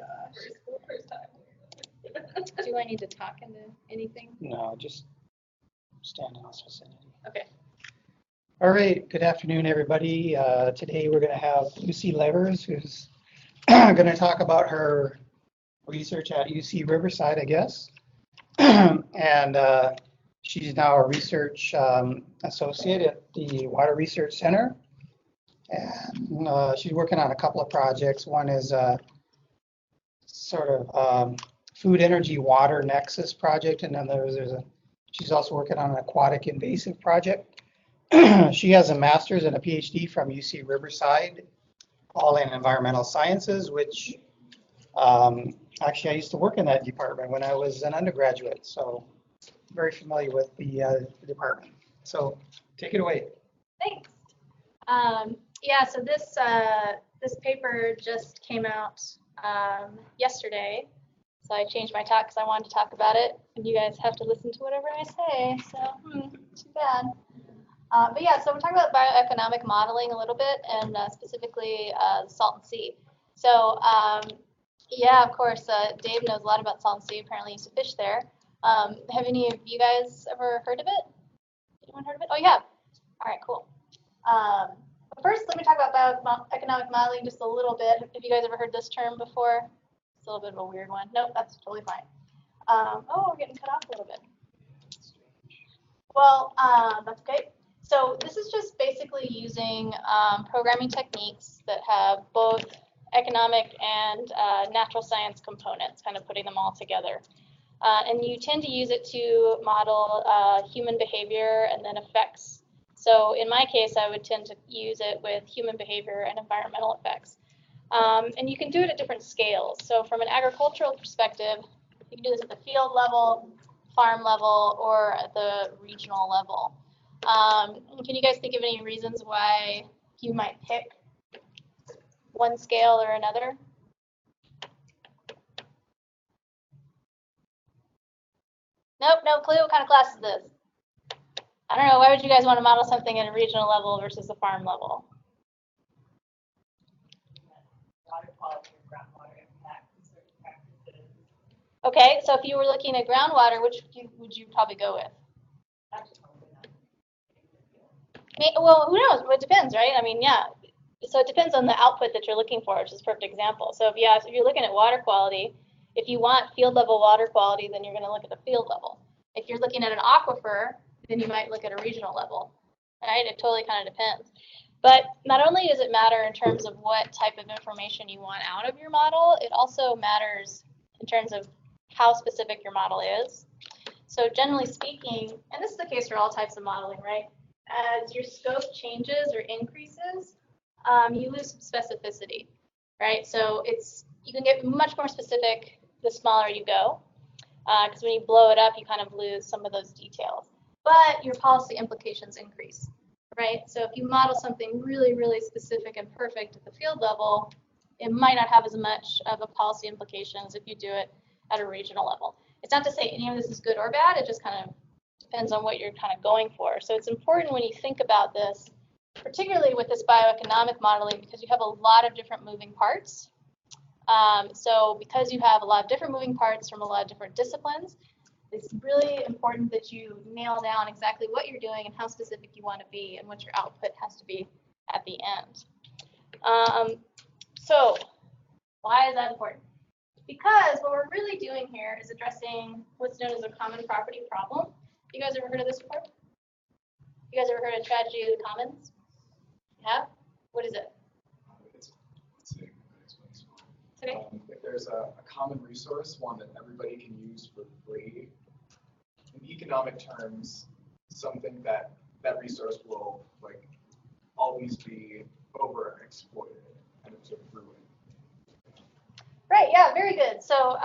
gosh. First time. Do I need to talk into anything? No, just stand in this vicinity. Okay. All right, good afternoon, everybody. Today we're going to have Lucy Levers, who's going to talk about her research at UC Riverside, I guess. And she's now a research associate at the Water Research Center. And she's working on a couple of projects. One is sort of food, energy, water nexus project, and then she's also working on an aquatic invasive project. She has a master's and a PhD from UC Riverside, all in environmental sciences, which actually I used to work in that department when I was an undergraduate, so very familiar with the department. So take it away. Thanks. Yeah, so this paper just came out yesterday. So I changed my talk because I wanted to talk about it, and you guys have to listen to whatever I say, so too bad. But yeah, so we're talking about bioeconomic modeling a little bit, and specifically the Salton Sea. So yeah, of course, Dave knows a lot about Salton Sea. Apparently, he used to fish there. Have any of you guys ever heard of it? Anyone heard of it? Oh, you have. All right, cool. But first, let me talk about bioeconomic modeling just a little bit. Have you guys ever heard this term before? It's a little bit of a weird one. Nope, that's totally fine. Oh, we're getting cut off a little bit. Well, that's okay. So this is just basically using programming techniques that have both economic and natural science components, kind of putting them all together. And you tend to use it to model human behavior and then effects. So in my case, I would tend to use it with human behavior and environmental effects. And you can do it at different scales. So from an agricultural perspective, you can do this at the field level, farm level, or at the regional level. Can you guys think of any reasons why you might pick one scale or another? Nope, no clue. What kind of class is this? I don't know. Why would you guys want to model something at a regional level versus a farm level? Water quality and groundwater impact certain practices. Okay, so if you were looking at groundwater, which would you probably go with? Well, who knows? It depends, right? I mean, yeah. So it depends on the output that you're looking for, which is a perfect example. So if you're looking at water quality, if you want field level water quality, then you're going to look at the field level. If you're looking at an aquifer, then you might look at a regional level, right? It totally kind of depends. But not only does it matter in terms of what type of information you want out of your model, it also matters in terms of how specific your model is. So generally speaking, and this is the case for all types of modeling, right? As your scope changes or increases, you lose specificity, right? So you can get much more specific the smaller you go, because when you blow it up, you kind of lose some of those details. But your policy implications increase, right? So if you model something really, really specific and perfect at the field level, it might not have as much of a policy implications if you do it at a regional level. It's not to say any of this is good or bad, it just kind of depends on what you're kind of going for. So it's important when you think about this, particularly with this bioeconomic modeling, because you have a lot of different moving parts. So because you have a lot of different moving parts from a lot of different disciplines, it's really important that you nail down exactly what you're doing and how specific you want to be and what your output has to be at the end. So why is that important? Because what we're really doing here is addressing what's known as a common property problem. You guys ever heard of this before? You guys ever heard of tragedy of the commons? Yeah? What is it? Okay. If there's a common resource, one that everybody can use for free, in economic terms, something that resource will always be overexploited and sort of ruined. Right, yeah, very good. So,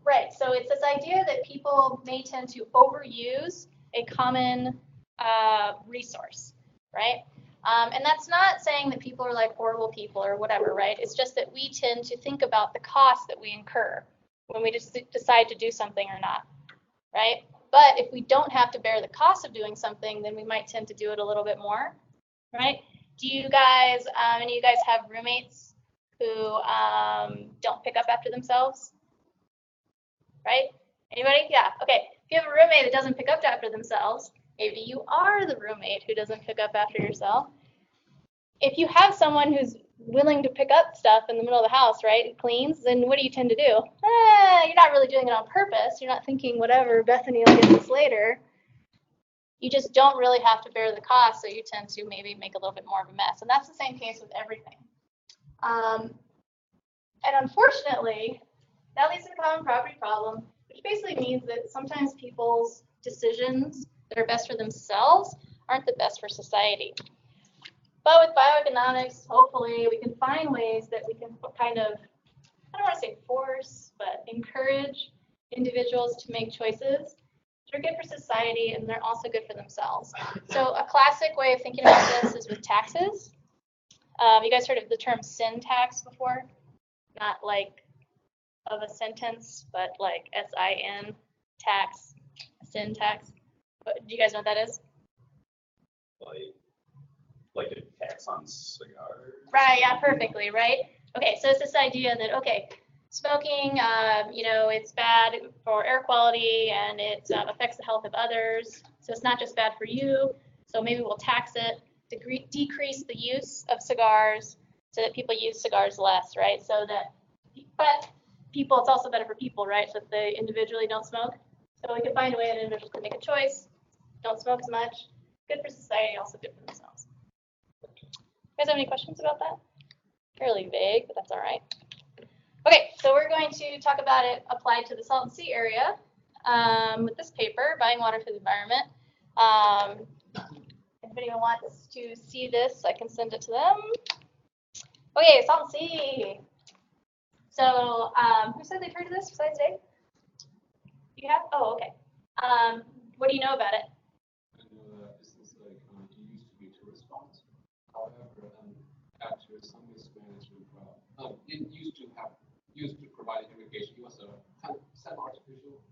right, so it's this idea that people may tend to overuse a common resource, right? And that's not saying that people are like horrible people or whatever, right? It's just that we tend to think about the cost that we incur when we just decide to do something or not, right? But if we don't have to bear the cost of doing something, then we might tend to do it a little bit more, right? Do you guys, any of you guys have roommates? who don't pick up after themselves? Right? Anybody? Yeah. Okay. If you have a roommate that doesn't pick up after themselves, maybe you are the roommate who doesn't pick up after yourself. If you have someone who's willing to pick up stuff in the middle of the house, right, and cleans, then what do you tend to do? You're not really doing it on purpose. You're not thinking, whatever, Bethany will get this later. You just don't really have to bear the cost, so you tend to maybe make a little bit more of a mess. And that's the same case with everything. And unfortunately, that leads to the common property problem, which basically means that sometimes people's decisions that are best for themselves aren't the best for society. But with bioeconomics, hopefully, we can find ways that we can kind of, I don't want to say force, but encourage individuals to make choices that are good for society and they're also good for themselves. So a classic way of thinking about this is with taxes. You guys heard of the term sin tax before? Not like of a sentence, but like S-I-N tax, sin tax. Do you guys know what that is? Like a tax on cigars. Right, yeah, perfectly, right? Okay, so it's this idea that, okay, smoking, it's bad for air quality and it affects the health of others. So it's not just bad for you. So maybe we'll tax it to decrease the use of cigars so that people use cigars less, right? But people, it's also better for people, right? So if they individually don't smoke. So we can find a way that individuals can make a choice, don't smoke as much. Good for society, also good for themselves. You guys have any questions about that? Fairly vague, but that's all right. Okay, so we're going to talk about it applied to the Salton Sea area with this paper, Buying Water for the Environment. If anyone wants to see this, I can send it to them. Okay, Salton Sea. So who said they've heard of this besides Dave? You have? Oh, okay. What do you know about it? This is like it used to be tourist spots. However, after some mismanagement, it used to provide irrigation. It was a semi-artificial.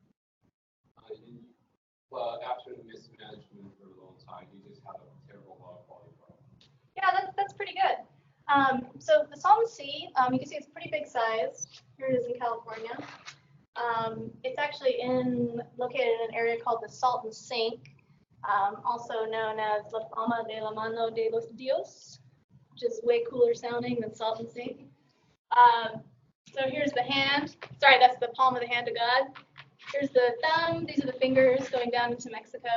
But after the mismanagement for a long time, you just have a terrible water quality problem. Yeah, that's pretty good. So the Salton Sea, you can see it's pretty big size. Here it is in California. It's actually located in an area called the Salton Sink, also known as La Palma de la Mano de los Dios, which is way cooler sounding than Salton Sink. So here's the hand. Sorry, that's the palm of the hand of God. Here's the thumb. These are the fingers going down into Mexico.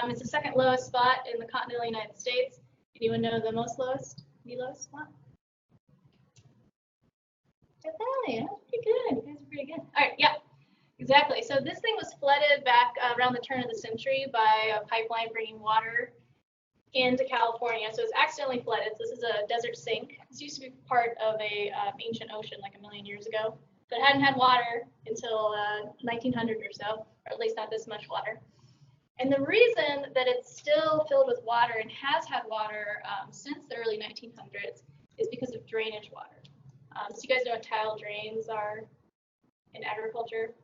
It's the second lowest spot in the continental United States. Anyone know the most lowest? The lowest spot? That's pretty good. You guys are pretty good. All right, yeah, exactly. So this thing was flooded back around the turn of the century by a pipeline bringing water into California. So it's accidentally flooded. So this is a desert sink. This used to be part of a ancient ocean like 1 million years ago, but it hadn't had water until 1900 or so, or at least not this much water. And the reason that it's still filled with water and has had water since the early 1900s is because of drainage water. So you guys know what tile drains are in agriculture?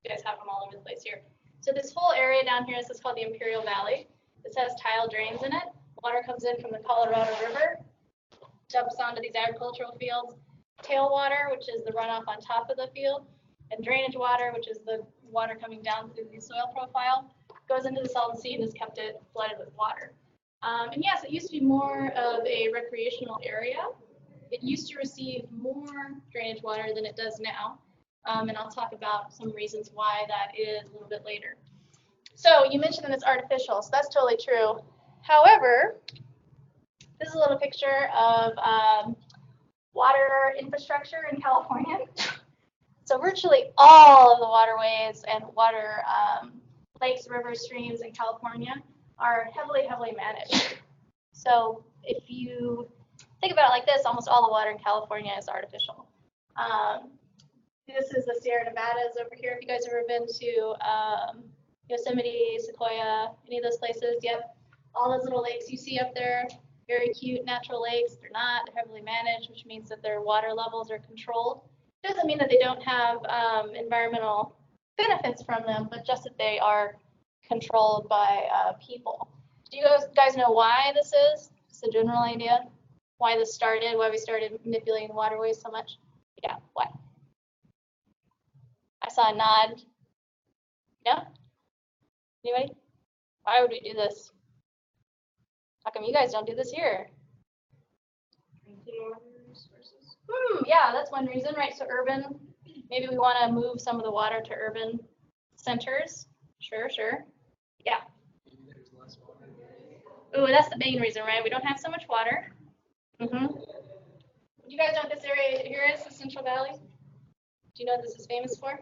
You guys have them all over the place here. So this whole area down here is called the Imperial Valley. This has tile drains in it. Water comes in from the Colorado River, dumps onto these agricultural fields. Tailwater, which is the runoff on top of the field, and drainage water, which is the water coming down through the soil profile, goes into the Salton Sea and has kept it flooded with water. And yes, it used to be more of a recreational area. It used to receive more drainage water than it does now. And I'll talk about some reasons why that is a little bit later. So you mentioned that it's artificial, so that's totally true. However, this is a little picture of water infrastructure in California. So virtually all of the waterways and water lakes, rivers, streams in California are heavily, heavily managed. So if you think about it like this, almost all the water in California is artificial. This is the Sierra Nevadas over here. If you guys have ever been to Yosemite, Sequoia, any of those places, yep. All those little lakes you see up there, very cute natural lakes. They're not, they're heavily managed, which means that their water levels are controlled. It doesn't mean that they don't have environmental benefits from them, but just that they are controlled by people. Do you guys know why this is? Just a general idea? why this started, why we started manipulating the waterways so much? Yeah, why? I saw a nod. Yeah? Anybody? Why would we do this? How come you guys don't do this here? Yeah, that's one reason, right? So urban, maybe we want to move some of the water to urban centers. Sure, sure. Yeah. Ooh, that's the main reason, right? We don't have so much water. You guys know what this area here is, the Central Valley? Do you know what this is famous for?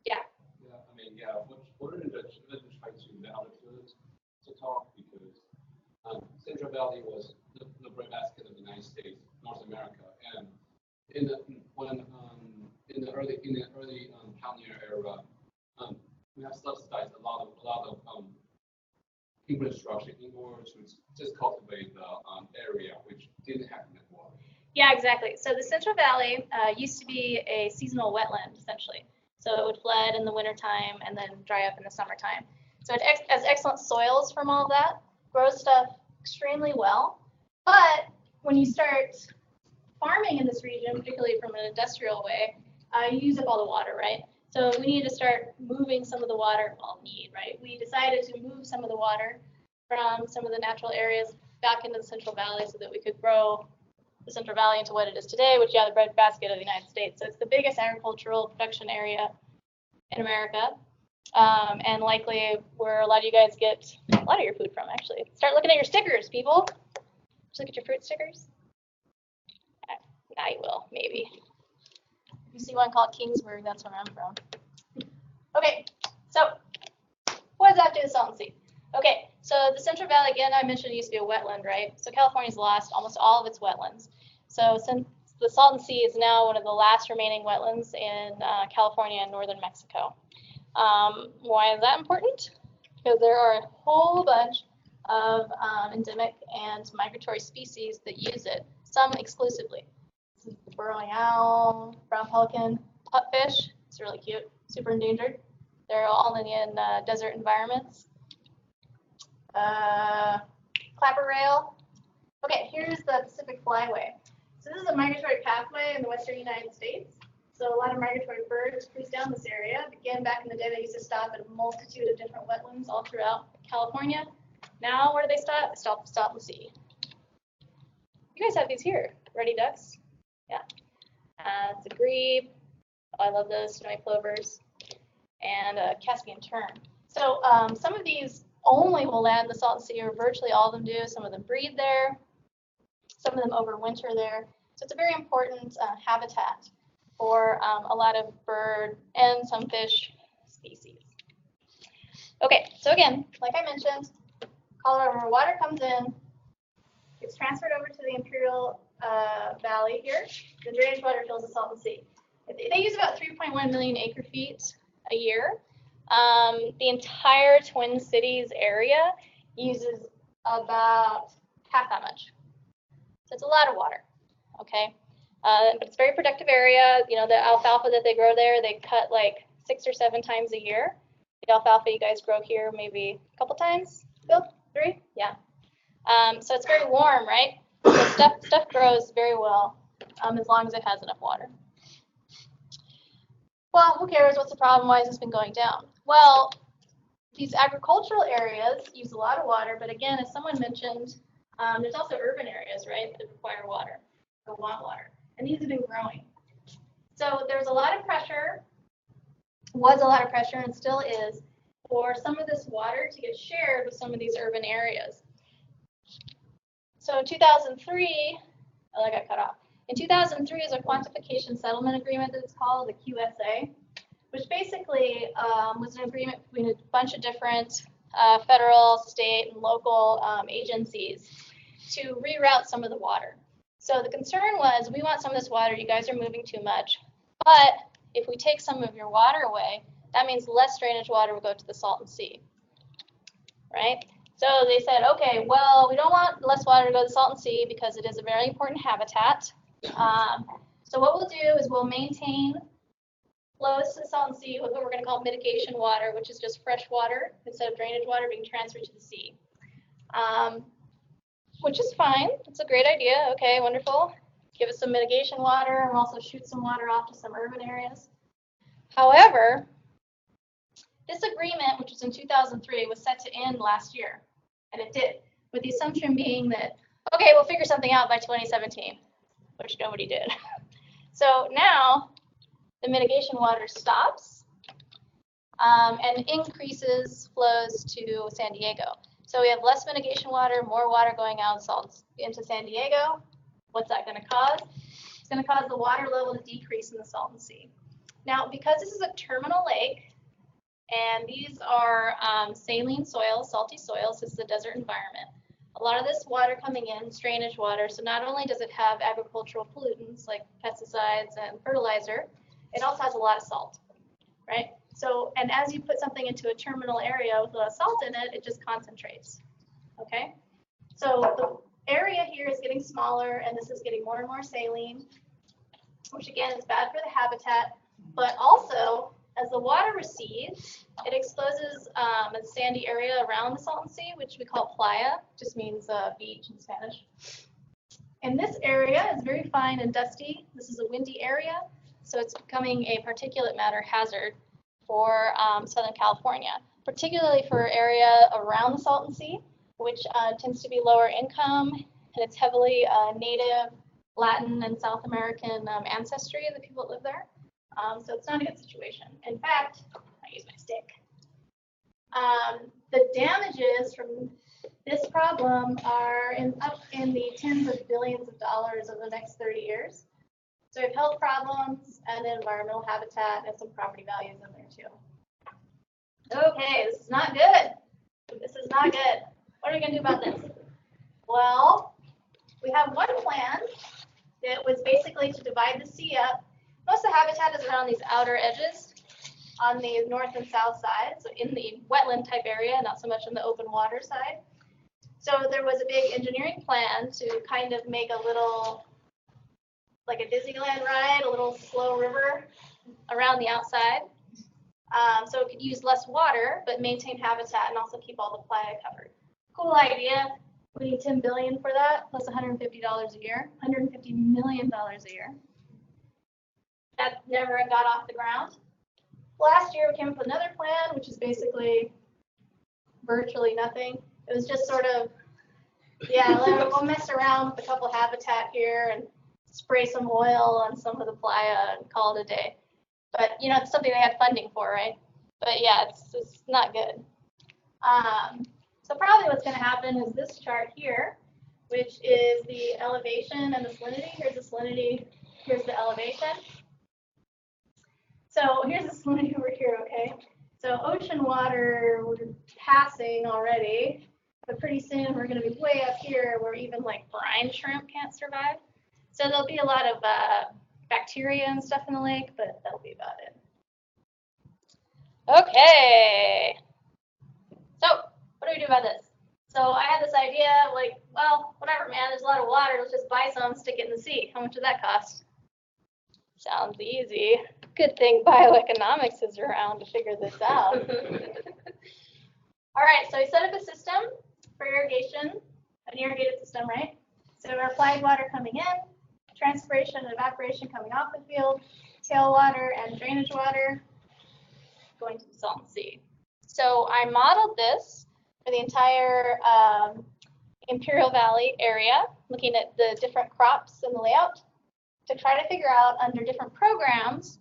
Yeah. Yeah, I mean, yeah, what are the trying to balance to talk because Central Valley was the breadbasket of the United States, North America, and in the early pioneer era, we have subsidized a lot of infrastructure in order to just cultivate the area which didn't have enough water. Yeah, exactly. So the Central Valley used to be a seasonal wetland, essentially. So it would flood in the wintertime and then dry up in the summertime. So it has excellent soils from all of that, grows stuff extremely well. But when you start farming in this region, particularly from an industrial way, you use up all the water, right? So we need to start moving some of the water, right? We decided to move some of the water from some of the natural areas back into the Central Valley so that we could grow the Central Valley into what it is today, which the breadbasket of the United States. So it's the biggest agricultural production area in America, and likely where a lot of you guys get a lot of your food from, actually. Start looking at your stickers, people. Just look at your fruit stickers. I will, maybe. If you see one called Kingsburg, that's where I'm from. Okay, so what does that do to the Salton Sea? Okay, so the Central Valley, again, I mentioned it used to be a wetland, right? So California's lost almost all of its wetlands. So since the Salton Sea is now one of the last remaining wetlands in California and northern Mexico. Why is that important? Because there are a whole bunch of endemic and migratory species that use it, some exclusively. This is the burrowing owl, brown pelican, pupfish. It's really cute, super endangered. They're all in desert environments. Clapper rail. Okay, here's the Pacific Flyway. So this is a migratory pathway in the western United States. So a lot of migratory birds cruise down this area. Again, back in the day, they used to stop at a multitude of different wetlands all throughout California. Now, where do they stop? They stop at Salton Sea. You guys have these here. Ruddy ducks. Yeah. It's a grebe. Oh, I love those snowy plovers. And a Caspian tern. So some of these only will land in the Salton Sea, or virtually all of them do. Some of them breed there. Some of them overwinter there. So it's a very important habitat for a lot of bird and some fish species. Okay, so again, like I mentioned, Colorado River water comes in, gets transferred over to the Imperial Valley here. The drainage water fills the Salton Sea. They use about 3.1 million acre feet a year. The entire Twin Cities area uses about half that much. So it's a lot of water, okay? But it's a very productive area. You know, the alfalfa that they grow there, they cut like 6 or 7 times a year. The alfalfa you guys grow here maybe a couple times, Bill? 3? Yeah. So it's very warm, right? So stuff grows very well as long as it has enough water. Well, who cares? What's the problem? Why has this been going down? Well, these agricultural areas use a lot of water, but again, as someone mentioned, there's also urban areas, right, that require water, or want water, and these have been growing. So there's a lot of pressure, was a lot of pressure, and still is, for some of this water to get shared with some of these urban areas. So in 2003, oh, I got cut off. In 2003 is a quantification settlement agreement that it's called, the QSA, which basically was an agreement between a bunch of different federal, state, and local agencies to reroute some of the water. So the concern was, we want some of this water, you guys are moving too much, but if we take some of your water away, that means less drainage water will go to the Salton Sea, right? So they said, okay, well, we don't want less water to go to the Salton Sea because it is a very important habitat. So what we'll do is we'll maintain flows to the Salton Sea with what we're going to call mitigation water, which is just fresh water instead of drainage water being transferred to the sea. which is fine. It's a great idea. Okay, wonderful. Give us some mitigation water and also shoot some water off to some urban areas. However, this agreement, which was in 2003, was set to end last year, and it did, with the assumption being that, okay, we'll figure something out by 2017, which nobody did. So now the mitigation water stops and increases flows to San Diego. So we have less mitigation water, more water going out into San Diego. What's that going to cause? It's going to cause the water level to decrease in the Salton Sea. Now, because this is a terminal lake, and these are saline soils, salty soils, this is a desert environment. A lot of this water coming in is drainage water, so not only does it have agricultural pollutants like pesticides and fertilizer, it also has a lot of salt, right? So, and as you put something into a terminal area with a lot of salt in it, it just concentrates, okay? So the area here is getting smaller, and this is getting more and more saline, which again is bad for the habitat, but also as the water recedes, it exposes a sandy area around the Salton Sea, which we call playa, just means beach in Spanish. And this area is very fine and dusty. This is a windy area, so it's becoming a particulate matter hazard for Southern California, particularly for area around the Salton Sea, which tends to be lower income, and it's heavily native Latin and South American ancestry of the people that live there. So it's not a good situation. In fact, I use my stick. The damages from this problem are up in the tens of billions of dollars over the next 30 years. So we have health problems and environmental habitat and some property values in there too. Okay, this is not good. This is not good. What are we going to do about this? Well, we have one plan that was basically to divide the sea up. Most of the habitat is around these outer edges on the north and south side, so in the wetland type area, not so much in the open water side. So there was a big engineering plan to kind of make a little, like a Disneyland ride, a little slow river around the outside. So it could use less water, but maintain habitat and also keep all the playa covered. Cool idea. We need $10 billion for that, plus $150 a year, $150 million a year. That never got off the ground. Last year, we came up with another plan, which is basically virtually nothing. It was just sort of, yeah, we'll mess around with a couple habitat here and spray some oil on some of the playa and call it a day. But, you know, it's something they had funding for, right? But, yeah, it's not good. So probably what's going to happen is this chart here, which is the elevation and the salinity. Here's the salinity, here's the elevation. So here's the salinity over here, okay? So ocean water, we're passing already, but pretty soon we're going to be way up here where even like brine shrimp can't survive. So there'll be a lot of bacteria and stuff in the lake, but that'll be about it. Okay. So what do we do about this? So I had this idea, like, well, whatever, man, there's a lot of water. Let's just buy some, stick it in the sea. How much would that cost? Sounds easy. Good thing bioeconomics is around to figure this out. All right, so we set up a system for irrigation, an irrigated system, right? So our applied water coming in, transpiration and evaporation coming off the field, tailwater and drainage water going to the Salton Sea. So I modeled this for the entire Imperial Valley area, looking at the different crops in the layout to try to figure out under different programs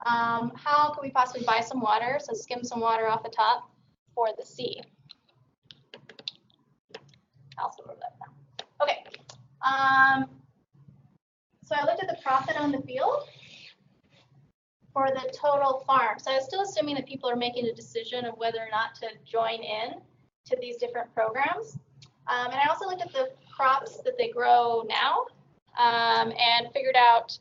how could we possibly buy some water, so skim some water off the top for the sea. I'll sort that now. Okay. So I looked at the profit on the field for the total farm. So I was still assuming that people are making a decision of whether or not to join in to these different programs. And I also looked at the crops that they grow now and figured out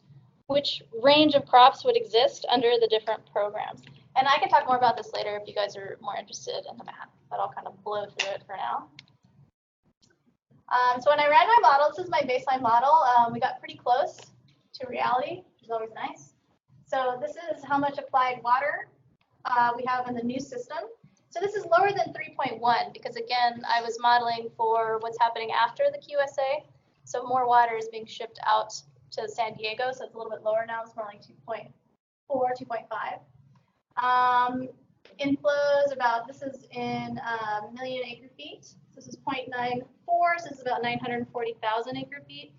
which range of crops would exist under the different programs. And I can talk more about this later if you guys are more interested in the math, but I'll kind of blow through it for now. So when I ran my model, this is my baseline model. We got pretty close to reality, which is always nice. So this is how much applied water we have in the new system. So this is lower than 3.1 because, again, I was modeling for what's happening after the QSA. So more water is being shipped out to San Diego, so it's a little bit lower now. It's more like 2.4, 2.5. Inflows about, this is in million acre feet. So this is 0.94, so this is about 940,000 acre feet.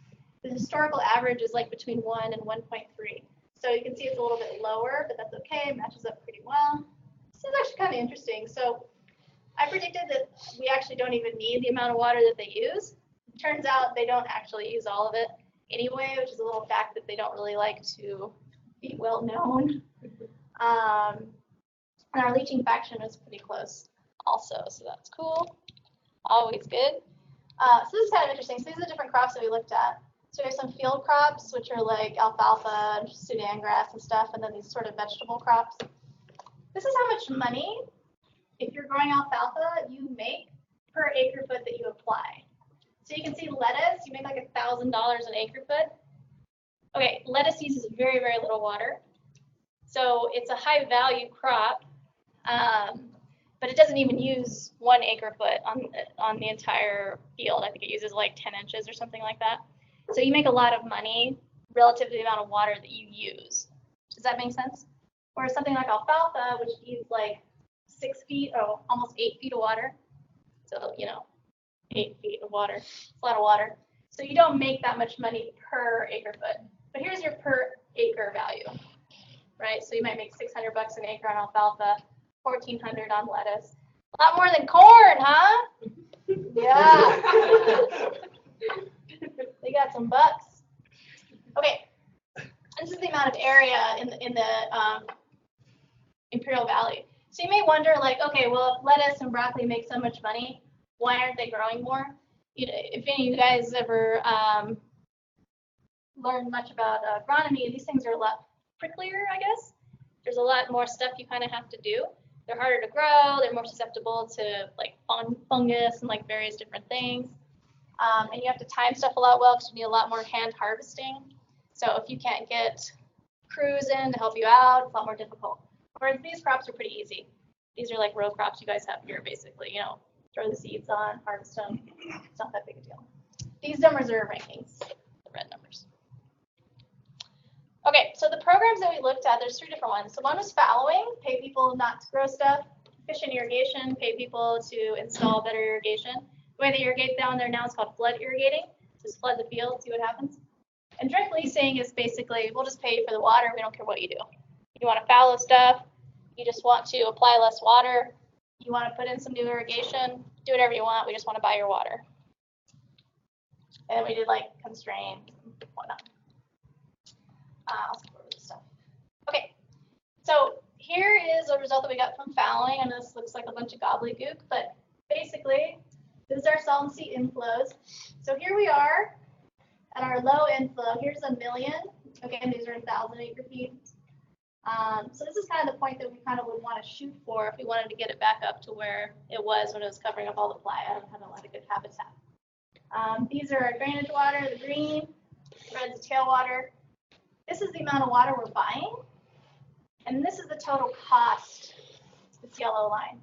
The historical average is like between 1 and 1.3. So you can see it's a little bit lower, but that's okay. It matches up pretty well. This is actually kind of interesting. So I predicted that we actually don't even need the amount of water that they use. It turns out they don't actually use all of it anyway, which is a little fact that they don't really like to be well known. And our leaching fraction is pretty close also, so that's cool. Always good. So this is kind of interesting. So these are the different crops that we looked at. So we have some field crops, which are like alfalfa and Sudan grass and stuff, and then these sort of vegetable crops. This is how much money, if you're growing alfalfa, you make per acre foot that you apply. So you can see lettuce, you make like $1,000 an acre foot. Okay, lettuce uses very, very little water. So it's a high value crop, but it doesn't even use 1 acre foot on the entire field. I think it uses like 10 inches or something like that. So you make a lot of money relative to the amount of water that you use. Does that make sense? Whereas something like alfalfa, which needs like 6 feet, or almost 8 feet of water. So, 8 feet of water. It's a lot of water. So you don't make that much money per acre foot. But here's your per acre value, right? So you might make $600 an acre on alfalfa, $1,400 on lettuce. A lot more than corn, huh? Yeah. They got some bucks. Okay. This is the amount of area in the Imperial Valley. So you may wonder, like, okay, well, if lettuce and broccoli make so much money, why aren't they growing more? If any of you guys ever learned much about agronomy, these things are a lot pricklier, I guess. There's a lot more stuff you kind of have to do. They're harder to grow. They're more susceptible to like fungus and like various different things. And you have to time stuff a lot well because you need a lot more hand harvesting. So if you can't get crews in to help you out, it's a lot more difficult. Whereas these crops are pretty easy. These are like row crops you guys have here, basically. Throw the seeds on, harvest them. It's not that big a deal. These numbers are rankings, the red numbers. Okay, so the programs that we looked at, there's 3 different ones. So one was fallowing, pay people not to grow stuff. Efficient irrigation, pay people to install better irrigation. The way they irrigate down there now is called flood irrigating. Just flood the field, see what happens. And direct leasing is basically, we'll just pay you for the water. We don't care what you do. You want to fallow stuff. You just want to apply less water. You want to put in some new irrigation. Do whatever you want. We just want to buy your water. And we did like constraints and whatnot. I'll skip over this stuff. Okay, so here is a result that we got from fallowing. I know this looks like a bunch of gobbledygook, but basically, this is our Salton Sea inflows. So here we are at our low inflow. Here's 1 million. Again, these are 1,000 acre feet. So this is kind of the point that we kind of would want to shoot for if we wanted to get it back up to where it was when it was covering up all the playa and had a lot of good habitat. These are our drainage water, the green, red's the tailwater. This is the amount of water we're buying, and this is the total cost, this yellow line,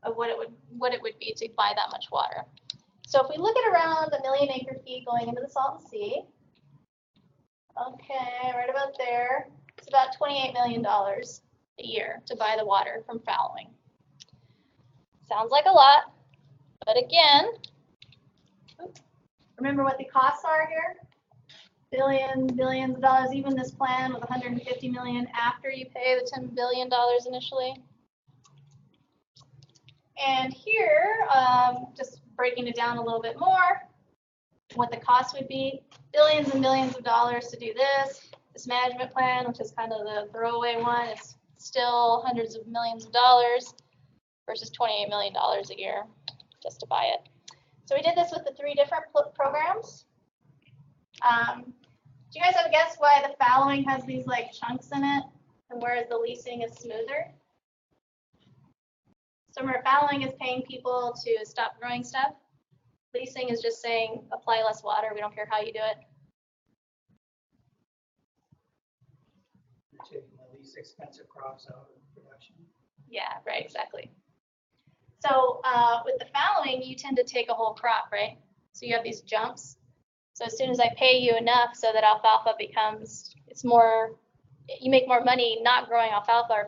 of what it would be to buy that much water. So if we look at around 1 million acre feet going into the Salton Sea, okay, right about there, it's about $28 million a year to buy the water from fallowing. Sounds like a lot, but again, remember what the costs are here? Billions of dollars, even this plan with 150 million after you pay the $10 billion initially. And here, just breaking it down a little bit more, what the cost would be, billions and billions of dollars to do this. This management plan, which is kind of the throwaway one, is still hundreds of millions of dollars versus $28 million a year just to buy it. So we did this with the 3 different programs. Do you guys have a guess why the fallowing has these like chunks in it, and whereas the leasing is smoother? So remember, fallowing is paying people to stop growing stuff. Leasing is just saying apply less water. We don't care how you do it. Taking the least expensive crops out of production. Yeah, right, exactly. So with the fallowing, you tend to take a whole crop, right? So you have these jumps. So as soon as I pay you enough so that alfalfa becomes, it's more, you make more money not growing alfalfa or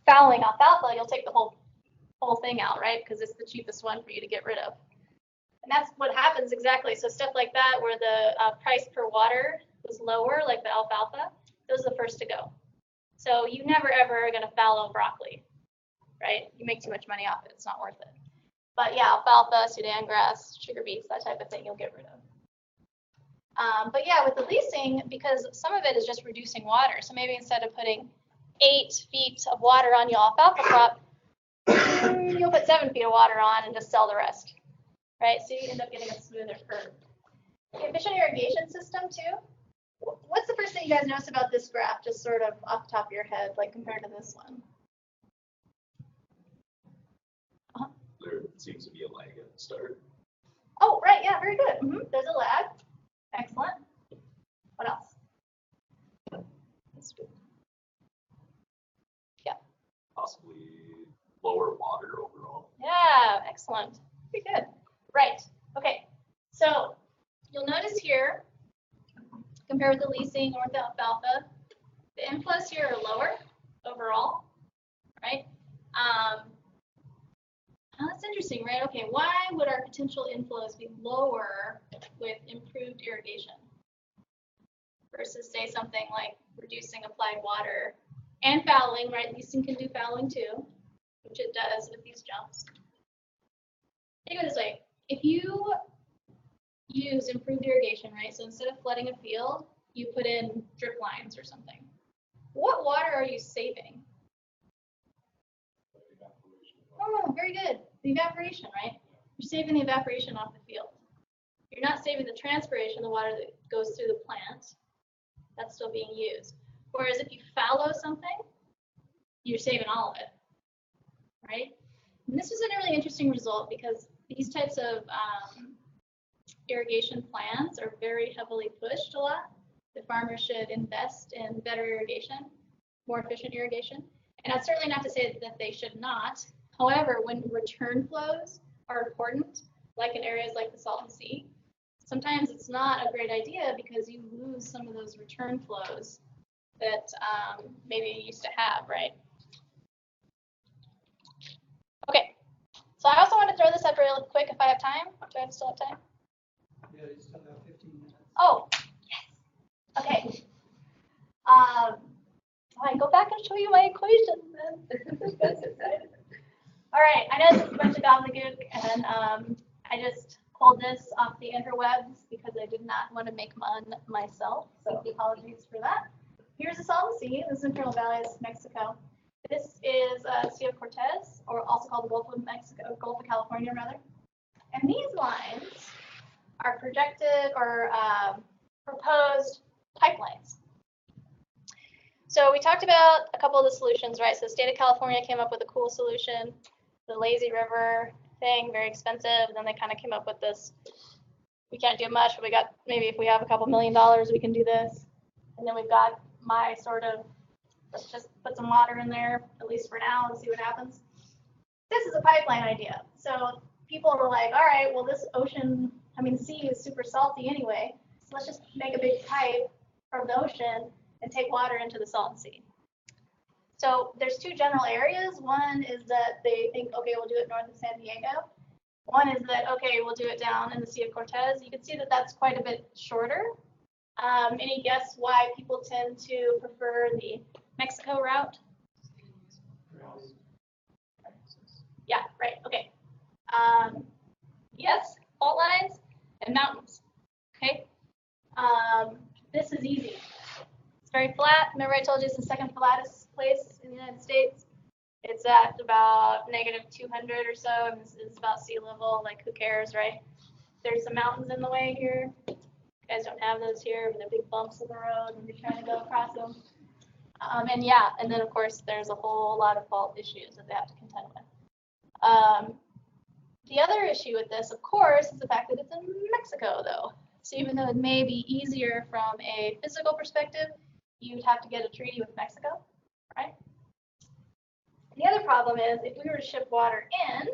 fallowing alfalfa, you'll take the whole thing out, right? Because it's the cheapest one for you to get rid of. And that's what happens exactly. So stuff like that, where the price per water was lower, like the alfalfa, those are the first to go. So you never ever are going to fallow broccoli, right? You make too much money off it. It's not worth it. But yeah, alfalfa, Sudan grass, sugar beets, that type of thing, you'll get rid of. But yeah, with the leasing, because some of it is just reducing water. So maybe instead of putting 8 feet of water on your alfalfa crop, you'll put 7 feet of water on and just sell the rest, right? So you end up getting a smoother curve. The efficient irrigation system too. What's the first thing you guys notice about this graph, just sort of off the top of your head, like compared to this one? There seems to be a lag at the start. Oh, right, yeah, very good. There's a lag. Excellent. What else? Yeah. Possibly lower water overall. Yeah, excellent. Pretty good. Right. Okay. So you'll notice here, compared with the leasing or with the alfalfa, the inflows here are lower overall, right? That's interesting, right? Okay, why would our potential inflows be lower with improved irrigation versus, say, something like reducing applied water and fallowing, right? Leasing can do fallowing too, which it does with these jumps. Think of it this way. If you use improved irrigation, right? So instead of flooding a field, you put in drip lines or something. What water are you saving? Oh, very good. The evaporation, right? You're saving the evaporation off the field. You're not saving the transpiration, the water that goes through the plant. That's still being used. Whereas if you fallow something, you're saving all of it, right? And this was a really interesting result because these types of irrigation plans are very heavily pushed a lot. The farmers should invest in better irrigation, more efficient irrigation. And that's certainly not to say that they should not. However, when return flows are important, like in areas like the Salton Sea, sometimes it's not a great idea because you lose some of those return flows that maybe you used to have, right? Okay, so I also want to throw this up real quick if I have time. Do I still have time? Yeah, you still have 15 minutes. Oh, yes. Okay. All right, go back and show you my equations then. All right, I know this is a bunch of gobbledygook, and I just pulled this off the interwebs because I did not want to make fun myself, so apologies for that. Here's the Salton Sea, the Central Valley of Mexico. This is Sea of Cortez, or also called the Gulf of Mexico, Gulf of California, rather. And these lines are projected or proposed pipelines. So we talked about a couple of the solutions, right? So the state of California came up with a cool solution, the lazy river thing, very expensive. And then they kind of came up with this, we can't do much, but we got, maybe if we have a couple $1 million, we can do this. And then we've got my sort of, let's just put some water in there, at least for now, and see what happens. This is a pipeline idea. So people were like, all right, well, this ocean, sea is super salty anyway. So let's just make a big pipe from the ocean and take water into the Salton Sea. So there's two general areas. One is that they think, okay, we'll do it north of San Diego. One is that, okay, we'll do it down in the Sea of Cortez. You can see that that's quite a bit shorter. Any guess why people tend to prefer the Mexico route? Yeah, right, okay. Yes, fault lines and mountains, okay? This is easy. It's very flat. Remember I told you it's the second flattest place in the United States? It's at about -200 or so, and this is about sea level, like who cares, right? There's some mountains in the way here. You guys don't have those here, but they're big bumps in the road when you're trying to go across them. And yeah, and then of course there's a whole lot of fault issues that they have to contend with. The other issue with this, of course, is the fact that it's in Mexico, though. So even though it may be easier from a physical perspective, you'd have to get a treaty with Mexico, right? The other problem is if we were to ship water in,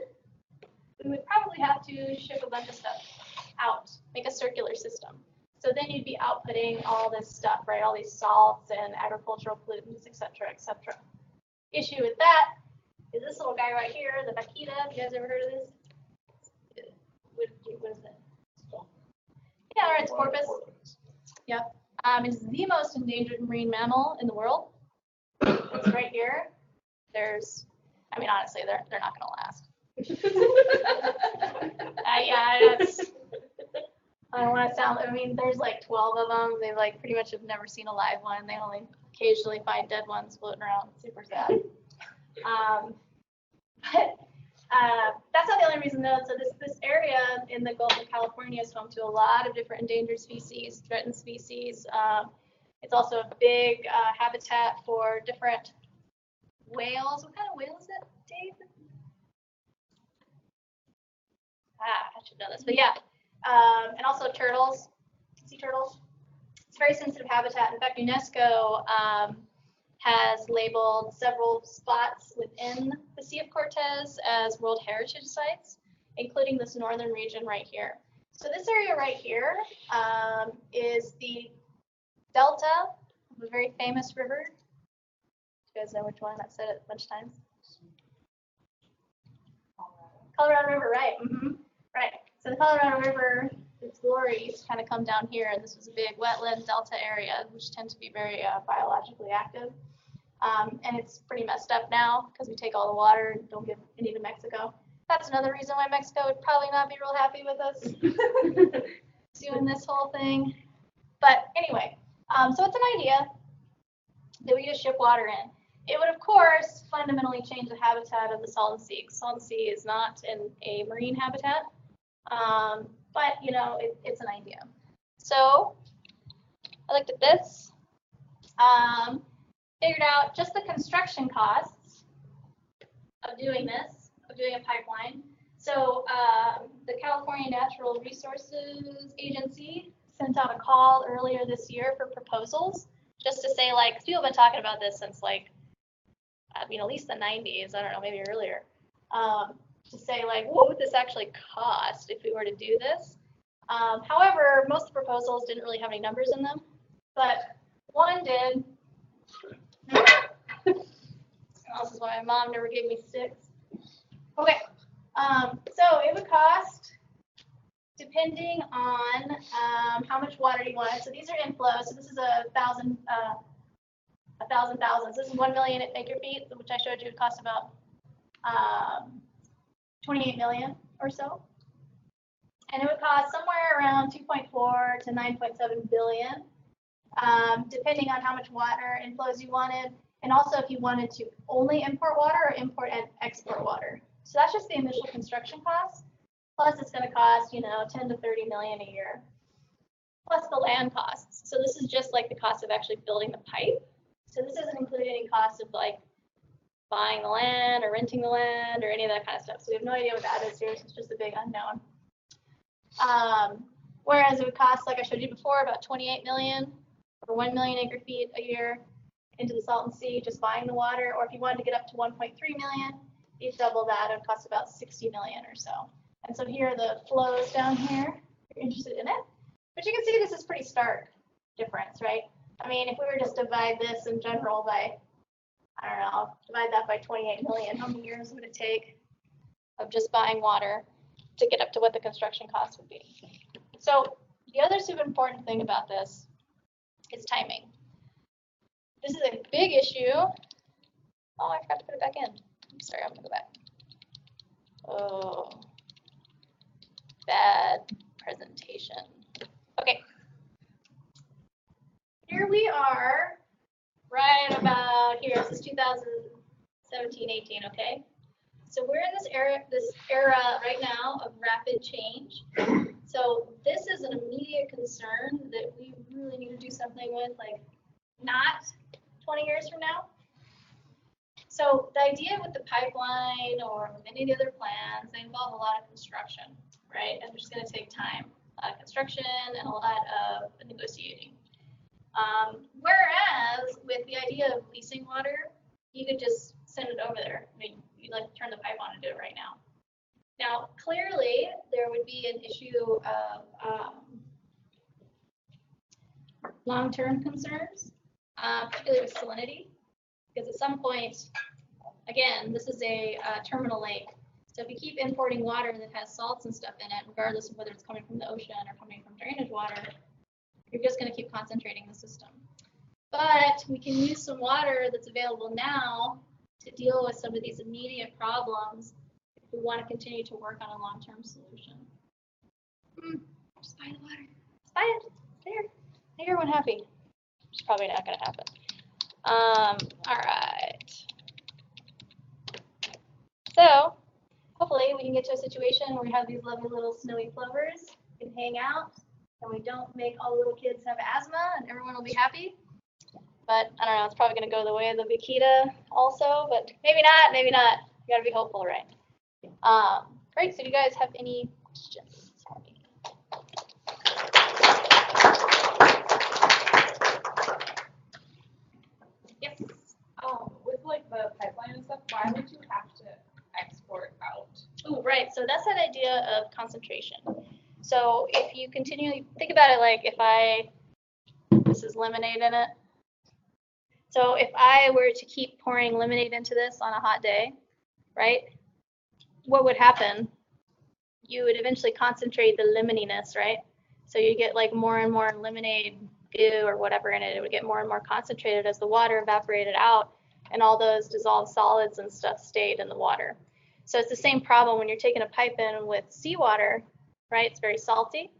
we would probably have to ship a bunch of stuff out, make a circular system. So then you'd be outputting all this stuff, right? All these salts and agricultural pollutants, et cetera, et cetera. Issue with that is this little guy right here, the vaquita. Have you guys ever heard of this? What is it? Yeah, right, it's porpoise. Yep. It's the most endangered marine mammal in the world. It's right here. There's, I mean, honestly, they're not going to last. Yeah, I don't want to sound, I mean, there's like 12 of them. They like pretty much have never seen a live one. They only occasionally find dead ones floating around. It's super sad. But that's not the only reason though. So this area in the Gulf of California is home to a lot of different endangered species, threatened species. It's also a big habitat for different whales. What kind of whale is it, Dave? I should know this, but yeah. And also turtles, sea turtles. It's a very sensitive habitat. In fact, UNESCO has labeled several spots within the Sea of Cortez as World Heritage Sites, including this northern region right here. So this area right here is the delta of a very famous river. You guys know which one? I've said it a bunch of times. Colorado River, right? Right. So the Colorado River, its glory used to kind of come down here, and this was a big wetland delta area, which tend to be very biologically active. And it's pretty messed up now because we take all the water and don't give any to Mexico. That's another reason why Mexico would probably not be real happy with us doing this whole thing. But anyway, so it's an idea that we just ship water in. It would, of course, fundamentally change the habitat of the Salton Sea. Salton Sea is not a marine habitat, but, you know, it's an idea. So I looked at this, figured out just the construction costs of doing this, of doing a pipeline. So the California Natural Resources Agency sent out a call earlier this year for proposals, just to say, like, 'cause people have been talking about this since, like, I mean, at least the 90s, I don't know, maybe earlier, to say, like, what would this actually cost if we were to do this? However, most of the proposals didn't really have any numbers in them, but one did. This is why my mom never gave me 6. Okay, so it would cost, depending on how much water you want. So these are inflows. So this is 1,000 thousands. This is 1 million acre feet, which I showed you would cost about 28 million or so. And it would cost somewhere around 2.4 to 9.7 billion, depending on how much water inflows you wanted. And also if you wanted to only import water or import and export water. So that's just the initial construction cost. Plus it's going to cost, you know, 10 to 30 million a year. Plus the land costs. So this is just like the cost of actually building the pipe. So this doesn't include any cost of like buying the land or renting the land or any of that kind of stuff. So we have no idea what that is here. So it's just a big unknown. Whereas it would cost, like I showed you before, about 28 million or 1 million acre feet a year into the Salton Sea, just buying the water. Or if you wanted to get up to 1.3 million, you'd double that. It would cost about 60 million or so. And so here are the flows down here, if you're interested in it. But you can see this is pretty stark difference, right? I mean, if we were just divide this in general by, I don't know, divide that by 28 million, how many years would it take of just buying water to get up to what the construction cost would be? So the other super important thing about this is timing. This is a big issue. Oh, I forgot to put it back in. I'm sorry, I'm gonna go back. Oh, bad presentation. Okay. Here we are, right about here. This is 2017, 18, okay? So we're in this era right now of rapid change. So this is an immediate concern that we really need to do something with, like not 20 years from now. So the idea with the pipeline or with any of the other plans, they involve a lot of construction, right? And it's going to take time, a lot of construction and a lot of negotiating. Whereas with the idea of leasing water, you could just send it over there. I clearly, there would be an issue of long-term concerns, particularly with salinity, because at some point, again, this is a terminal lake. So if you keep importing water that has salts and stuff in it, regardless of whether it's coming from the ocean or coming from drainage water, you're just going to keep concentrating the system. But we can use some water that's available now to deal with some of these immediate problems if we want to continue to work on a long-term solution. Just buy the water. Just buy it. It's there. Make everyone happy. It's probably not going to happen. All right. So hopefully we can get to a situation where we have these lovely little snowy plovers, we can hang out, and we don't make all the little kids have asthma, and everyone will be happy. But I don't know, it's probably going to go the way of the vaquita also, but maybe not, maybe not. You got to be hopeful, right? Great, so do you guys have any questions for me? Yes. With like the pipeline and stuff, why would you have to export out? Oh, right. So that's that idea of concentration. So if you continually think about it, like this is lemonade in it. So if I were to keep pouring lemonade into this on a hot day, right, what would happen? You would eventually concentrate the lemoniness, right? So you get like more and more lemonade goo or whatever in it. It would get more and more concentrated as the water evaporated out and all those dissolved solids and stuff stayed in the water. So it's the same problem when you're taking a pipe in with seawater, right? It's very salty.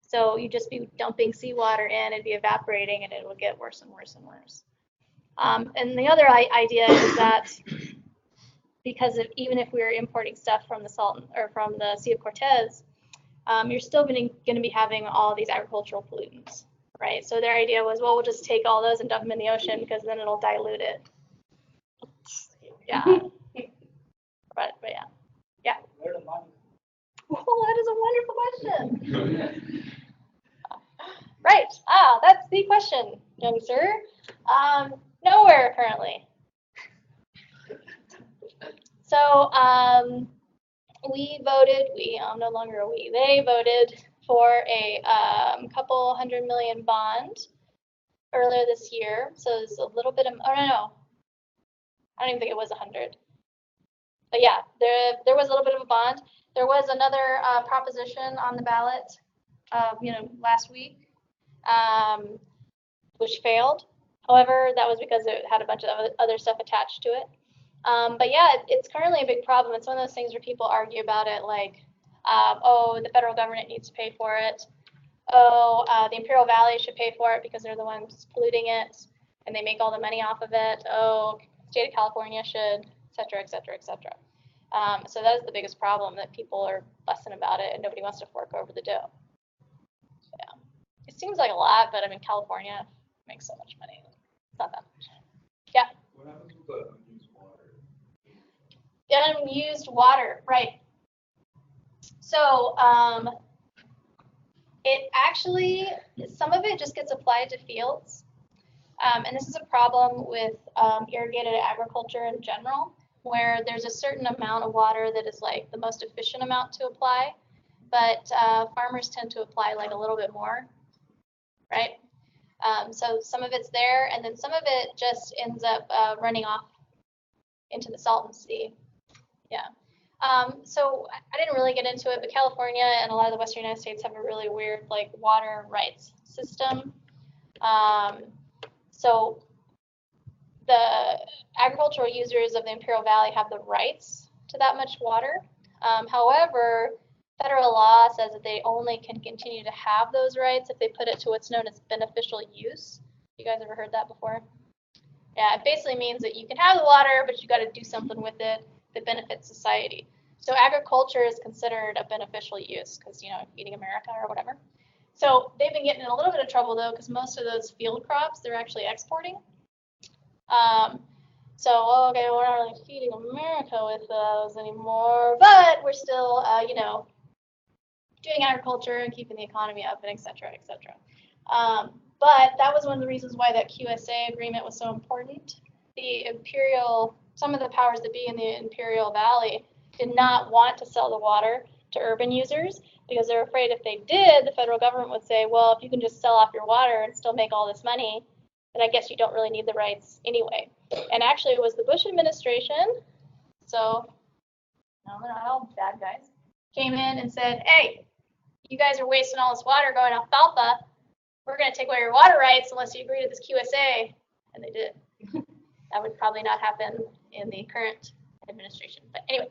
So you just be dumping seawater in, it'd be evaporating, and it would get worse and worse and worse. And the other idea is that because even if we were importing stuff from the Salton or from the Sea of Cortez, you're still going to be having all these agricultural pollutants, right? So their idea was, well, we'll just take all those and dump them in the ocean because then it'll dilute it. Yeah. But yeah. Yeah. Where the money? Oh, that is a wonderful question. Right. That's the question, young sir. Nowhere currently. So we voted, I'm no longer a we, they voted for a couple $100 million bond earlier this year. So it's a little bit of, oh no, I don't even think it was 100. But yeah, there was a little bit of a bond. There was another proposition on the ballot, last week, which failed. However, that was because it had a bunch of other stuff attached to it. But yeah, it's currently a big problem. It's one of those things where people argue about it like, oh, the federal government needs to pay for it. Oh, the Imperial Valley should pay for it because they're the ones polluting it and they make all the money off of it. Oh, state of California should, et cetera, et cetera, et cetera. So that is the biggest problem, that people are fussing about it and nobody wants to fork over the dough. Yeah, it seems like a lot, but I mean, California makes so much money. It's not that much. Yeah. What happens with the unused water? The unused water, right. So it actually, some of it just gets applied to fields. And this is a problem with irrigated agriculture in general, where there's a certain amount of water that is like the most efficient amount to apply, but farmers tend to apply like a little bit more, right? So some of it's there, and then some of it just ends up running off into the Salton Sea. Yeah. So I didn't really get into it, but California and a lot of the Western United States have a really weird like water rights system. So the agricultural users of the Imperial Valley have the rights to that much water. However, federal law says that they only can continue to have those rights if they put it to what's known as beneficial use. You guys ever heard that before? Yeah, it basically means that you can have the water, but you got to do something with it that benefits society. So agriculture is considered a beneficial use because, feeding America or whatever. So they've been getting in a little bit of trouble though, because most of those field crops, they're actually exporting. Okay, we're not really feeding America with those anymore, but we're still, doing agriculture and keeping the economy up and et cetera, et cetera. But that was one of the reasons why that QSA agreement was so important. Some of the powers that be in the Imperial Valley did not want to sell the water to urban users because they're afraid if they did, the federal government would say, well, if you can just sell off your water and still make all this money, then I guess you don't really need the rights anyway. And actually, it was the Bush administration, so no, they're not all bad guys, came in and said, hey, you guys are wasting all this water going alfalfa. We're going to take away your water rights unless you agree to this QSA. And they did. That would probably not happen in the current administration. But anyway,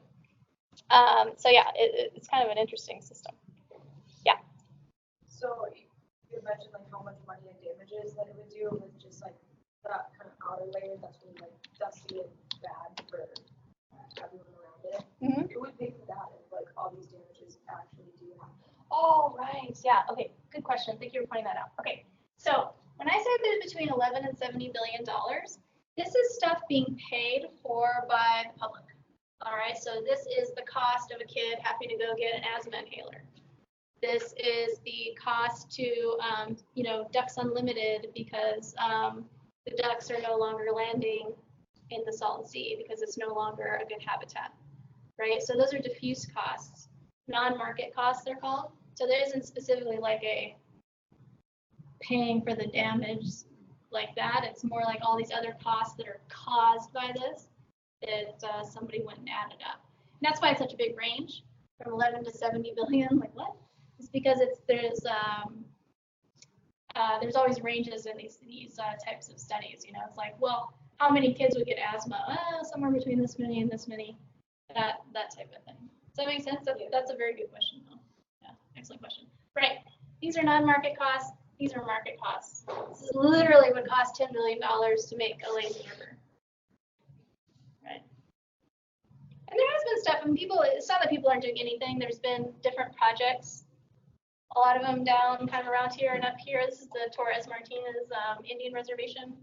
so yeah, it's kind of an interesting system. Yeah. So you mentioned like how much money and damages that it would do with just like that kind of outer layer that's really like dusty and bad for everyone around it. Mm-hmm. It would pay for that if like all these damages actually do happen. Oh, right. Yeah. Okay. Good question. Thank you for pointing that out. Okay. So when I said there's between 11 and 70 billion dollars, this is stuff being paid for by the public. All right. So this is the cost of a kid having to go get an asthma inhaler. This is the cost to, Ducks Unlimited because the ducks are no longer landing in the Salton Sea because it's no longer a good habitat, right? So those are diffuse costs, non-market costs they're called. So there isn't specifically like a paying for the damage like that. It's more like all these other costs that are caused by this that somebody went and added up. And that's why it's such a big range from 11 to 70 billion. Like what? It's because there's always ranges in these types of studies. It's like, well, how many kids would get asthma? Somewhere between this many and this many. That type of thing. Does that make sense? That's a very good question, though. Yeah, excellent question. Right. These are non-market costs. These are market costs. This is literally what cost $10 billion to make a lazy river. Right. And there has been stuff, and it's not that people aren't doing anything. There's been different projects. A lot of them down kind of around here and up here. This is the Torres Martinez Indian Reservation.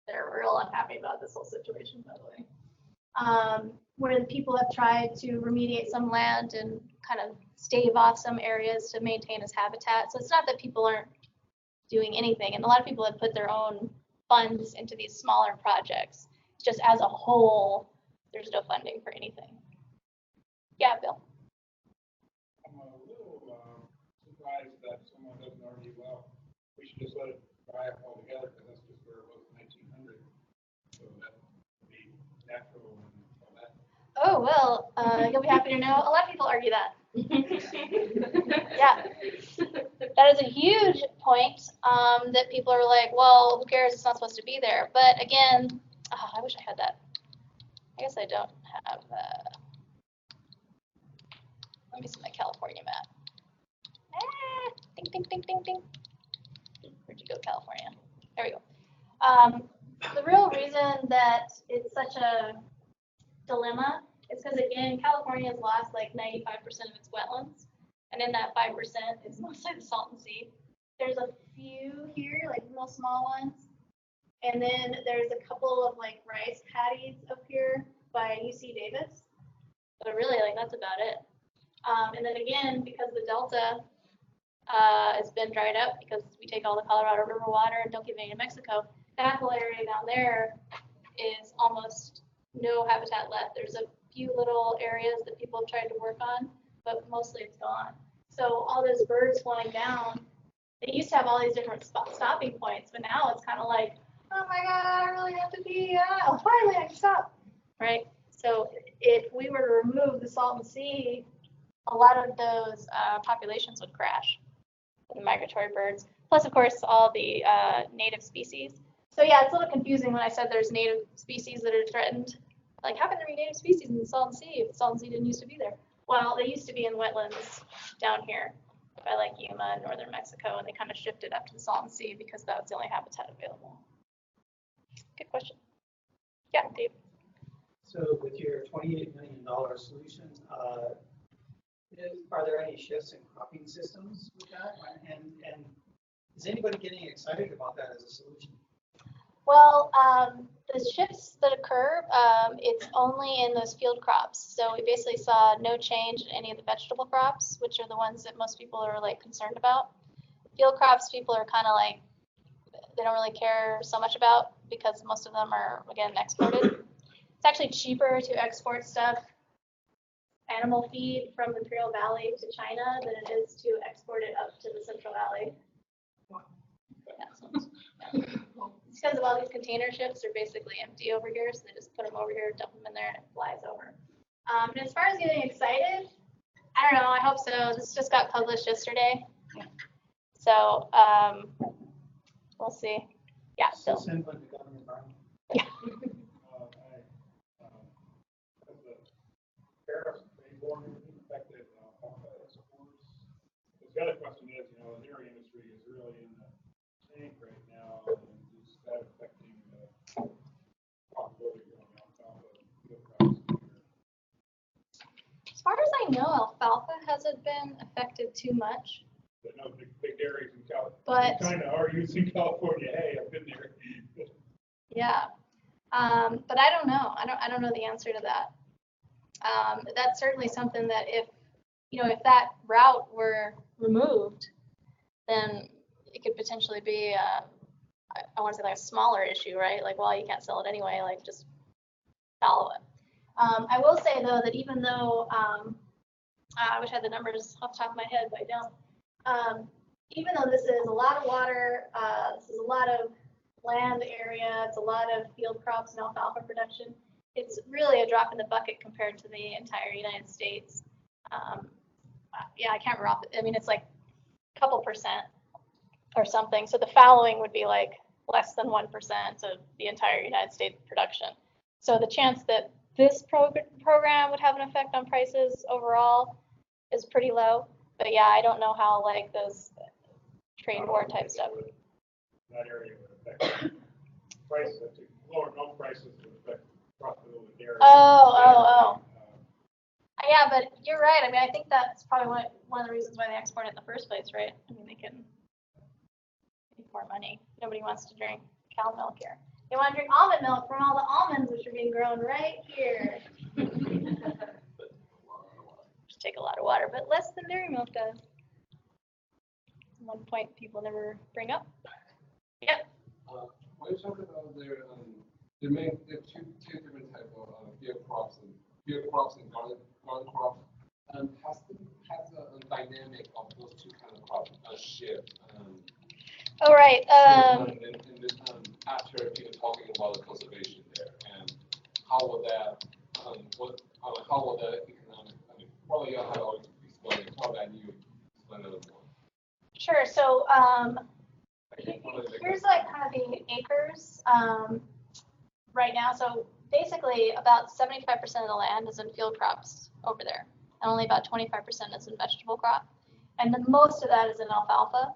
They're real unhappy about this whole situation, by the way. Where the people have tried to remediate some land and kind of stave off some areas to maintain as habitat. So it's not that people aren't doing anything. And a lot of people have put their own funds into these smaller projects. It's just as a whole, there's no funding for anything. Yeah, Bill. I'm a little surprised that someone doesn't argue, well, we should just let it dry up altogether because that's just where it was in 1900. So that would be natural and all that. Oh, well, you'll be happy to know a lot of people argue that. Yeah, that is a huge point that people are like, well, who cares? It's not supposed to be there. But again, I wish I had that. I guess I don't have let me see my California map. Ding, ding, ding, ding, ding. Where'd you go, California? There we go. The real reason that it's such a dilemma is because, again, California has lost like 95% of its wetlands. And in that 5% is mostly the Salton Sea. There's a few here, like real small ones. And then there's a couple of like rice paddies up here by UC Davis. But really, like, that's about it. And then again, because the Delta has been dried up because we take all the Colorado River water and don't give any to Mexico, that whole area down there is almost no habitat left. There's a few little areas that people have tried to work on, but mostly it's gone. So all those birds flying down, they used to have all these different stopping points, but now it's kind of like, oh my God, I really have to be, finally I can stop, right? So if we were to remove the Salton Sea, a lot of those populations would crash, the migratory birds, plus of course all the native species. So yeah, it's a little confusing when I said there's native species that are threatened. Like, how can there be native species in the Salton Sea if the Salton Sea didn't used to be there? Well, they used to be in wetlands down here by like Yuma in northern Mexico, and they kind of shifted up to the Salton Sea because that was the only habitat available. Good question. Yeah, Dave. So with your $28 million solution, are there any shifts in cropping systems with that? And is anybody getting excited about that as a solution? Well, the shifts that occur, it's only in those field crops. So we basically saw no change in any of the vegetable crops, which are the ones that most people are like concerned about. Field crops, people are kind of like, they don't really care so much about because most of them are, again, exported. It's actually cheaper to export stuff animal feed from Imperial Valley to China than it is to export it up to the Central Valley. Yeah. It's because of all these container ships are basically empty over here, so they just put them over here, dump them in there, and it flies over. And as far as getting excited, I don't know. I hope so. This just got published yesterday, so we'll see. Yeah. So. Send one to Governor Brown. Yeah. Has the tariffs, trade war, anything affected alfalfa exports? The other question is, the dairy industry is really in the tank right now, and is that affecting the possibility of growing alfalfa field crops here? As far as I know, alfalfa hasn't been affected too much. But no, big dairies in But- China are using California hay. I've been there. Yeah. But I don't know. I don't know the answer to that. That's certainly something that if that route were removed, then it could potentially be I want to say like a smaller issue, right? Like, well, you can't sell it anyway, like just follow it. I will say though that even though I wish I had the numbers off the top of my head, but I don't. Even though this is a lot of water, this is a lot of land area, it's a lot of field crops and alfalfa production, it's really a drop in the bucket compared to the entire United States. Yeah, I can't remember. I mean, it's like a couple percent or something. So the fallowing would be like less than 1% of the entire United States production. So the chance that this program would have an effect on prices overall is pretty low. But yeah, I don't know how like those trade war type stuff. That area would affect prices. Lower milk prices would affect profitability of dairy. Oh. Yeah, but you're right. I mean, I think that's probably one of the reasons why they export it in the first place, right? I mean, they can make more money. Nobody wants to drink cow milk here. They want to drink almond milk from all the almonds which are being grown right here. Just take a lot of water, but less than dairy milk does. One point people never bring up. Yep. When you talk about there are two different types of field crops and garden crops. Has the dynamic of those two kind of crops shift? All right. After people talking about the conservation there, and how will that economic? I mean, probably you have to explain how that you explain it more. Sure. So here's like kind of the acres right now. So basically about 75% of the land is in field crops over there, and only about 25% is in vegetable crop. And then most of that is in alfalfa,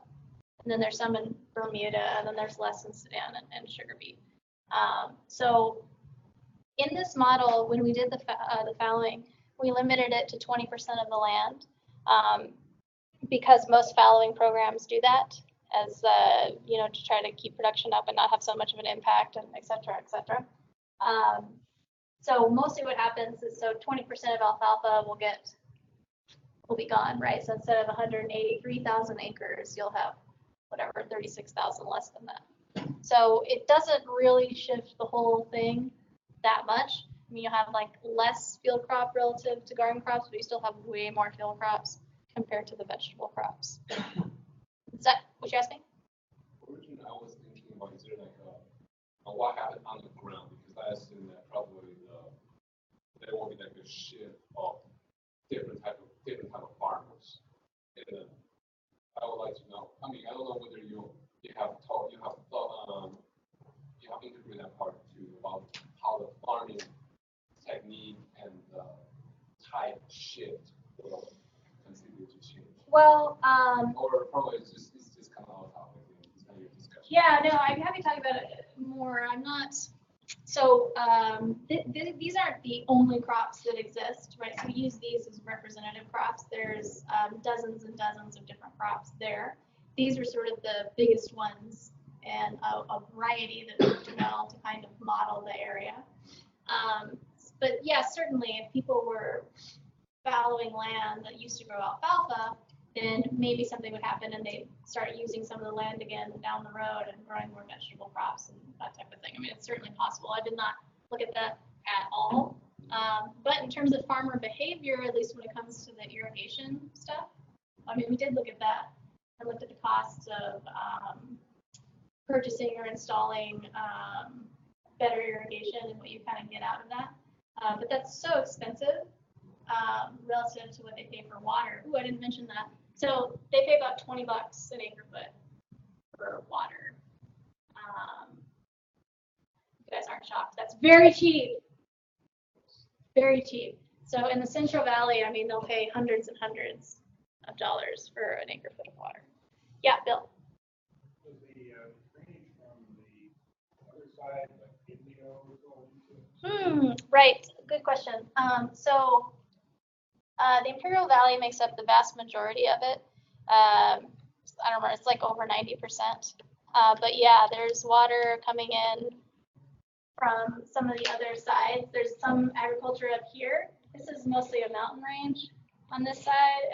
and then there's some in Bermuda, and then there's less in Sudan and sugar beet. So in this model, when we did the fallowing, we limited it to 20% of the land because most fallowing programs do that as to try to keep production up and not have so much of an impact, and et cetera, et cetera. So mostly what happens is 20% of alfalfa will be gone, right? So instead of 183,000 acres, you'll have whatever 36,000 less than that. So it doesn't really shift the whole thing that much. I mean, you have like less field crop relative to garden crops, but you still have way more field crops compared to the vegetable crops. Is that what you're asking? Originally, I was thinking about is there like what happened on the ground, because I assume that probably there will be like a shift of different type of farmers. And I would like to know. I mean, I don't know whether you have integrated that part too about how the farming technique and type shift will contribute to change. Well, or probably it's just kind of off topic. It's kind of your discussion. yeah, no, I'd be happy to talk about it more. I'm not. So these aren't the only crops that exist, right? So we use these as representative crops. There's dozens and dozens of different crops there. These are sort of the biggest ones, and a variety that worked well to kind of model the area. But yeah, certainly if people were fallowing land that used to grow alfalfa, then maybe something would happen and they'd start using some of the land again down the road and growing more vegetable crops and that type of thing. I mean, it's certainly possible. I did not look at that at all. But in terms of farmer behavior, at least when it comes to the irrigation stuff, I mean, we did look at that. I looked at the costs of purchasing or installing better irrigation and what you kind of get out of that. But that's so expensive relative to what they pay for water. Ooh, I didn't mention that. So they pay about $20 an acre foot for water. You guys aren't shocked. That's very cheap. Very cheap. So in the Central Valley, I mean, they'll pay hundreds and hundreds of dollars for an acre foot of water. Yeah, Bill. Does the drainage from the other side, like Indio, go into it? Right. Good question. So the Imperial Valley makes up the vast majority of it. I don't remember. It's like over 90%. But yeah, there's water coming in from some of the other sides. There's some agriculture up here. This is mostly a mountain range on this side,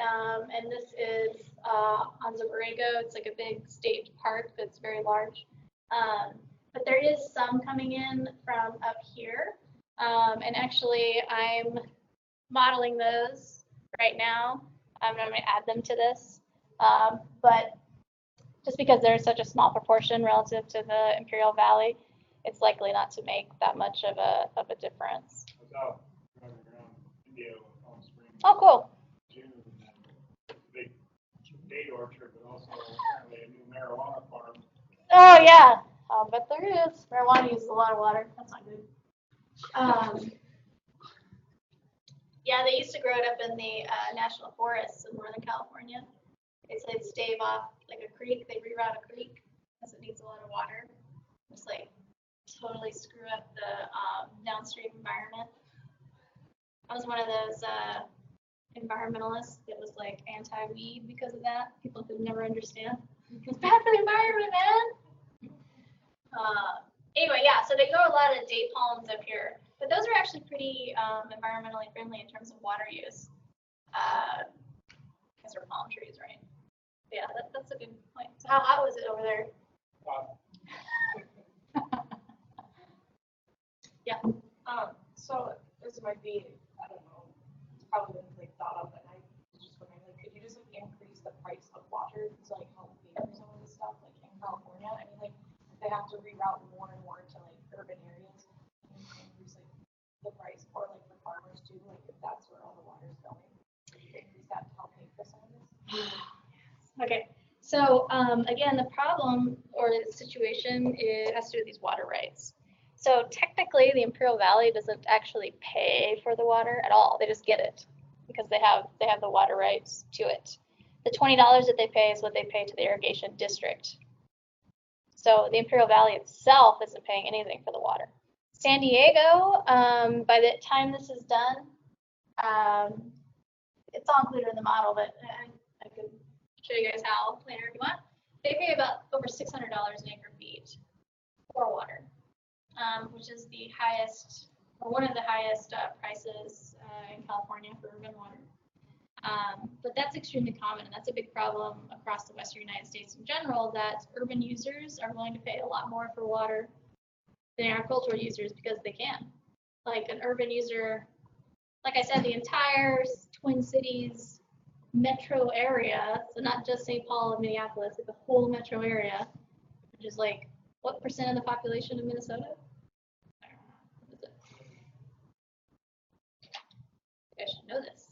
and this is on Borrego. It's like a big state park that's very large. But there is some coming in from up here, and actually I'm modeling those right now. I'm going to add them to this, but just because there's such a small proportion relative to the Imperial Valley, it's likely not to make that much of a difference. I was out driving around Indio and Palm Springs. Oh, cool. June, and a big date orchard, but also apparently a new marijuana farm. Oh yeah, but there is. Marijuana uses a lot of water. That's not good. Yeah, they used to grow it up in the national forests in Northern California. They'd stave off like a creek. They reroute a creek because it needs a lot of water. Just like totally screw up the downstream environment. I was one of those environmentalists that was like anti-weed because of that. People could never understand. It's bad for the environment, man. Anyway, yeah, so they grow a lot of date palms up here, but those are actually pretty environmentally friendly in terms of water use. Because they're palm trees, right? Yeah, that's a good point. So how hot was it over there? Yeah. So this might be, I don't know, it's probably been like thought of, but I was just wondering, like, could you just like increase the price of water to like help pay for some of this stuff, like in California? I mean, like, they have to reroute more and more to like urban areas and increase like the price, or like for farmers too, like if that's where all the water's going, increase that to help pay for some of this. Okay. So again, the problem or the situation has to do with these water rights. So technically, the Imperial Valley doesn't actually pay for the water at all. They just get it because they have the water rights to it. The $20 that they pay is what they pay to the irrigation district. So the Imperial Valley itself isn't paying anything for the water. San Diego, by the time this is done, it's all included in the model, but I could show you guys how later if you want. They pay about over $600 an acre feet for water. Which is the highest, or one of the highest prices in California for urban water. But that's extremely common, and that's a big problem across the Western United States in general, that urban users are willing to pay a lot more for water than agricultural users because they can. Like an urban user, like I said, the entire Twin Cities metro area, so not just St. Paul and Minneapolis, but the whole metro area, which is like, what % of the population of Minnesota? I don't know. What is it? I should know this.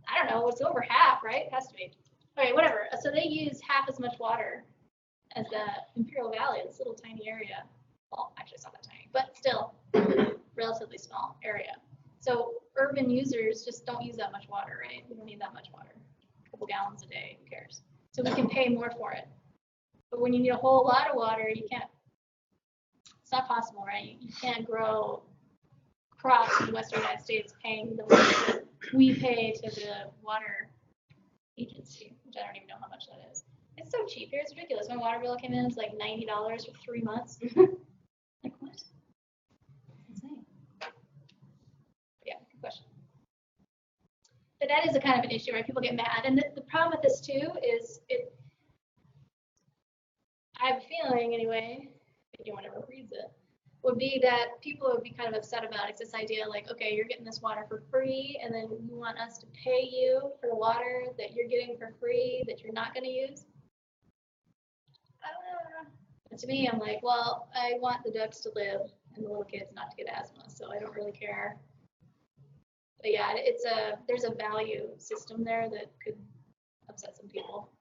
I don't know. It's over half, right? It has to be. Okay, whatever. So they use half as much water as the Imperial Valley, this little tiny area. Well, actually, it's not that tiny, but still relatively small area. So urban users just don't use that much water, right? We don't need that much water. A couple gallons a day, who cares? So we can pay more for it. But when you need a whole lot of water, you can't, it's not possible, right? You can't grow crops in the Western United States paying the money that we pay to the water agency, which I don't even know how much that is. It's so cheap here, it's ridiculous. My water bill came in, it's like $90 for 3 months. Like, what? It's insane. Yeah, good question. But that is a kind of an issue, right? People get mad. And the problem with this too is I have a feeling anyway, if anyone ever reads it, would be that people would be kind of upset about. It's this idea like, okay, you're getting this water for free, and then you want us to pay you for water that you're getting for free that you're not going to use. And to me, I'm like, well, I want the ducks to live and the little kids not to get asthma, so I don't really care. But yeah, there's a value system there that could upset some people.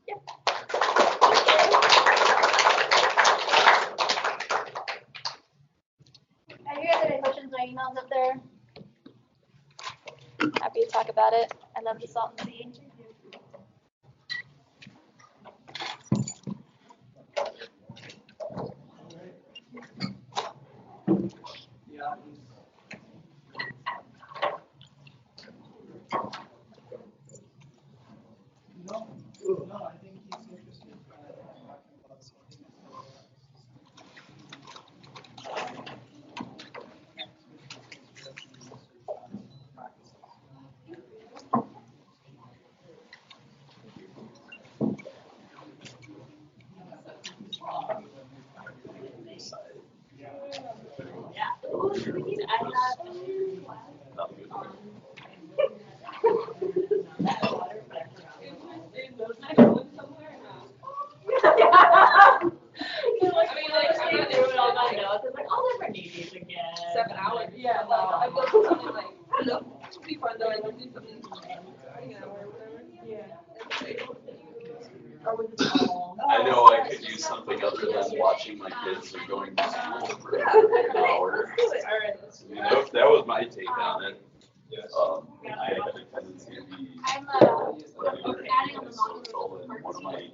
Yeah. Have you guys have any questions? My email's up there. Happy to talk about it. I love the Salton Sea. No, I think he's interested in talking about something. I know I could use something other than watching my kids or going to school for an hour. You know, that was my take on it. I have a tendency to be I'm adding on the social, and one of my